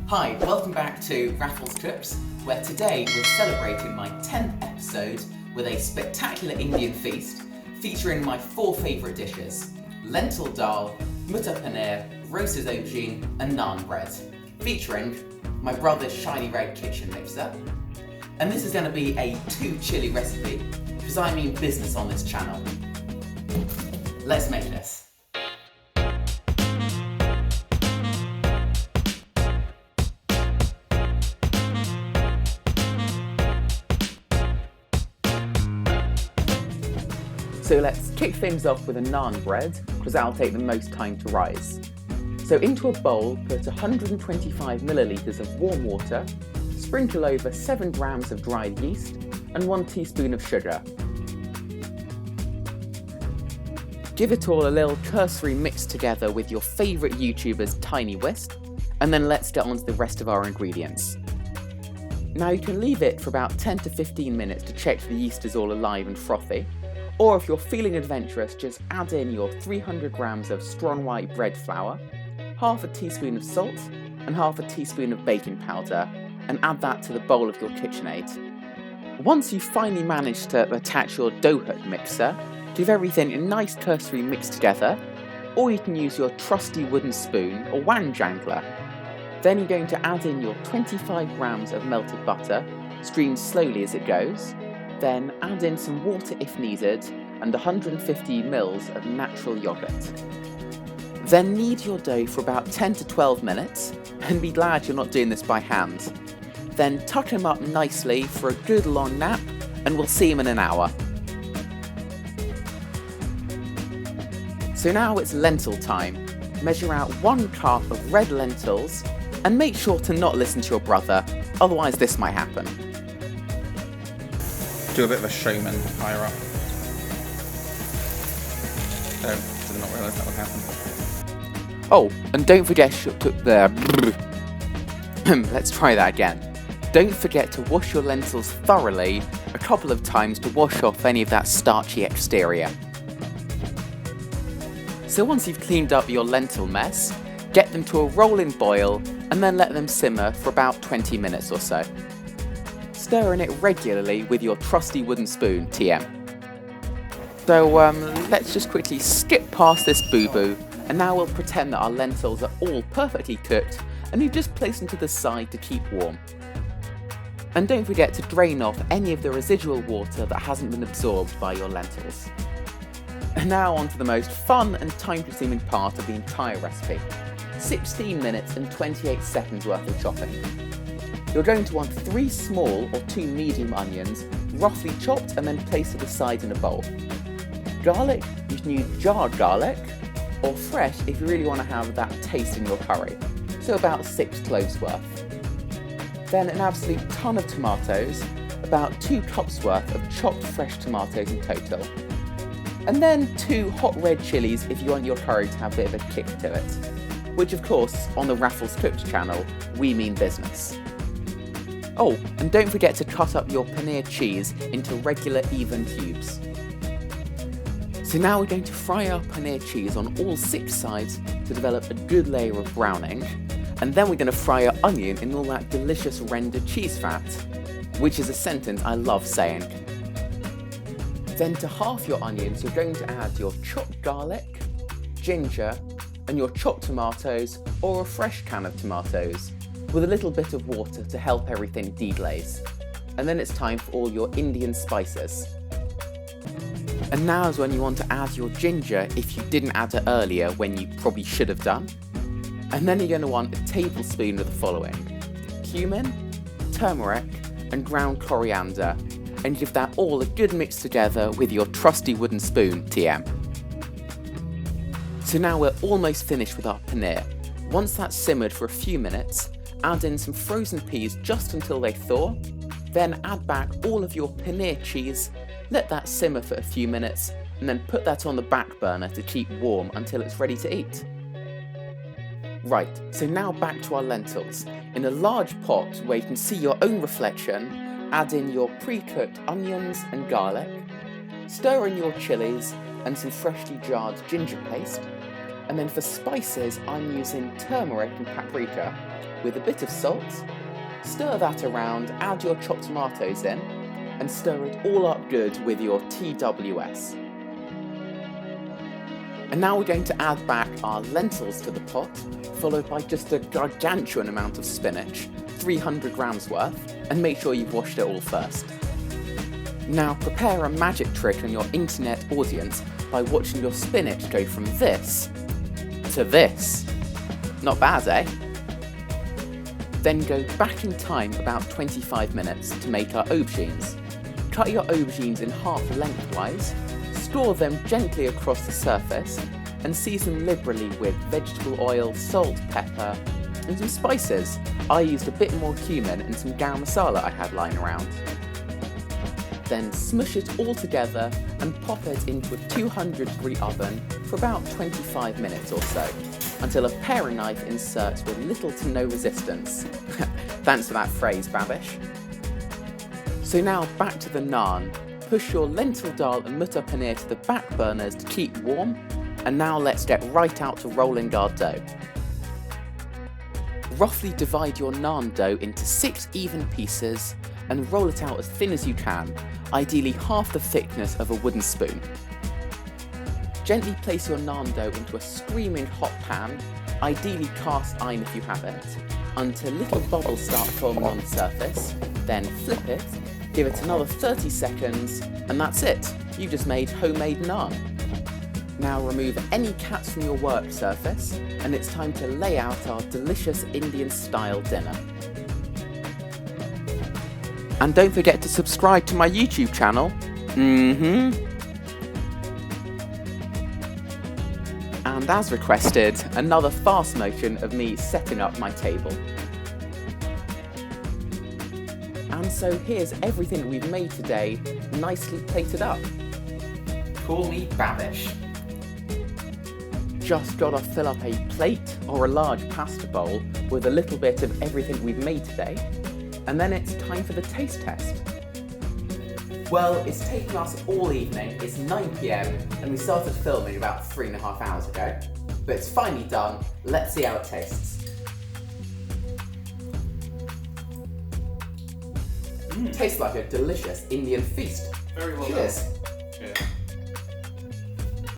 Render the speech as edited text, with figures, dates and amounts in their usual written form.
Hi, welcome back to RafflesCooks, where today we're celebrating my 10th episode with a spectacular Indian feast featuring my 4 favourite dishes: lentil dal, mutter paneer, roasted aubergine and naan bread, featuring my brother's shiny red kitchen mixer. And this is going to be a 2 chili recipe, because I mean business on this channel. Let's make this. So let's kick things off with a naan bread, because that'll take the most time to rise. So into a bowl, put 125 millilitres of warm water, sprinkle over 7 grams of dried yeast and 1 teaspoon of sugar. Give it all a little cursory mix together with your favourite YouTuber's tiny whisk, and then let's get on to the rest of our ingredients. Now you can leave it for about 10 to 15 minutes to check the yeast is all alive and frothy. Or if you're feeling adventurous, just add in your 300 grams of strong white bread flour, half a teaspoon of salt, and half a teaspoon of baking powder, and add that to the bowl of your KitchenAid. Once you've finally managed to attach your dough hook mixer, give everything a nice cursory mix together, or you can use your trusty wooden spoon or wand jangler. Then you're going to add in your 25 grams of melted butter, streamed slowly as it goes. Then add in some water if needed and 150 ml of natural yogurt. Then knead your dough for about 10 to 12 minutes and be glad you're not doing this by hand. Then tuck him up nicely for a good long nap and we'll see him in an hour. So now it's lentil time. Measure out 1 cup of red lentils and make sure to not listen to your brother, otherwise this might happen. Do a bit of a showman higher up. Oh, did not realise that would happen. Oh, and don't forget let's try that again. Don't forget to wash your lentils thoroughly a couple of times to wash off any of that starchy exterior. So once you've cleaned up your lentil mess, get them to a rolling boil and then let them simmer for about 20 minutes or so. Stirring it regularly with your trusty wooden spoon, TM. So let's just quickly skip past this boo-boo, and now we'll pretend that our lentils are all perfectly cooked, and you just place them to the side to keep warm. And don't forget to drain off any of the residual water that hasn't been absorbed by your lentils. And now on to the most fun and time-consuming part of the entire recipe. 16 minutes and 28 seconds worth of chopping. You're going to want 3 small or 2 medium onions, roughly chopped and then placed to the side in a bowl. Garlic, you can use jarred garlic, or fresh if you really want to have that taste in your curry, so about 6 cloves worth. Then an absolute ton of tomatoes, about 2 cups worth of chopped fresh tomatoes in total. And then 2 hot red chilies if you want your curry to have a bit of a kick to it. Which of course, on the RafflesCooks channel, we mean business. Oh, and don't forget to cut up your paneer cheese into regular even cubes. So now we're going to fry our paneer cheese on all 6 sides to develop a good layer of browning, and then we're going to fry our onion in all that delicious rendered cheese fat, which is a sentence I love saying. Then to half your onions, you're going to add your chopped garlic, ginger, and your chopped tomatoes or a fresh can of tomatoes, with a little bit of water to help everything deglaze. And then it's time for all your Indian spices. And now is when you want to add your ginger if you didn't add it earlier when you probably should have done. And then you're going to want a tablespoon of the following: cumin, turmeric, and ground coriander, and give that all a good mix together with your trusty wooden spoon, TM. So now we're almost finished with our paneer. Once that's simmered for a few minutes, add in some frozen peas just until they thaw, then add back all of your paneer cheese, let that simmer for a few minutes, and then put that on the back burner to keep warm until it's ready to eat. Right, so now back to our lentils. In a large pot where you can see your own reflection, add in your pre-cooked onions and garlic, stir in your chilies and some freshly jarred ginger paste, and then for spices I'm using turmeric and paprika, With a bit of salt, stir that around, add your chopped tomatoes in, and stir it all up good with your TWS. And now we're going to add back our lentils to the pot, followed by just a gargantuan amount of spinach, 300 grams worth, and make sure you've washed it all first. Now prepare a magic trick on your internet audience by watching your spinach go from this to this. Not bad, eh? Then go back in time about 25 minutes to make our aubergines. Cut your aubergines in half lengthwise, store them gently across the surface, and season liberally with vegetable oil, salt, pepper, and some spices. I used a bit more cumin and some garam masala I had lying around. Then smush it all together and pop it into a 200-degree oven for about 25 minutes or so, until a paring knife inserts with little to no resistance. Thanks for that phrase, Babish. So now back to the naan. Push your lentil dal and mutta paneer to the back burners to keep warm, and now let's get right out to rolling our dough. Roughly divide your naan dough into 6 even pieces and roll it out as thin as you can, ideally half the thickness of a wooden spoon. Gently place your naan dough into a screaming hot pan, ideally cast iron if you have it, until little bubbles start forming on the surface, then flip it, give it another 30 seconds, and that's it. You've just made homemade naan. Now remove any caps from your work surface, and it's time to lay out our delicious Indian-style dinner. And don't forget to subscribe to my YouTube channel. And as requested, another fast motion of me setting up my table. And so here's everything we've made today, nicely plated up. Call me Babish. Just gotta fill up a plate or a large pasta bowl with a little bit of everything we've made today, and then it's time for the taste test. Well, it's taken us all evening, it's 9 PM, and we started filming about 3.5 hours ago, but it's finally done. Let's see how it tastes. Tastes like a delicious Indian feast. Very well Cheers. done.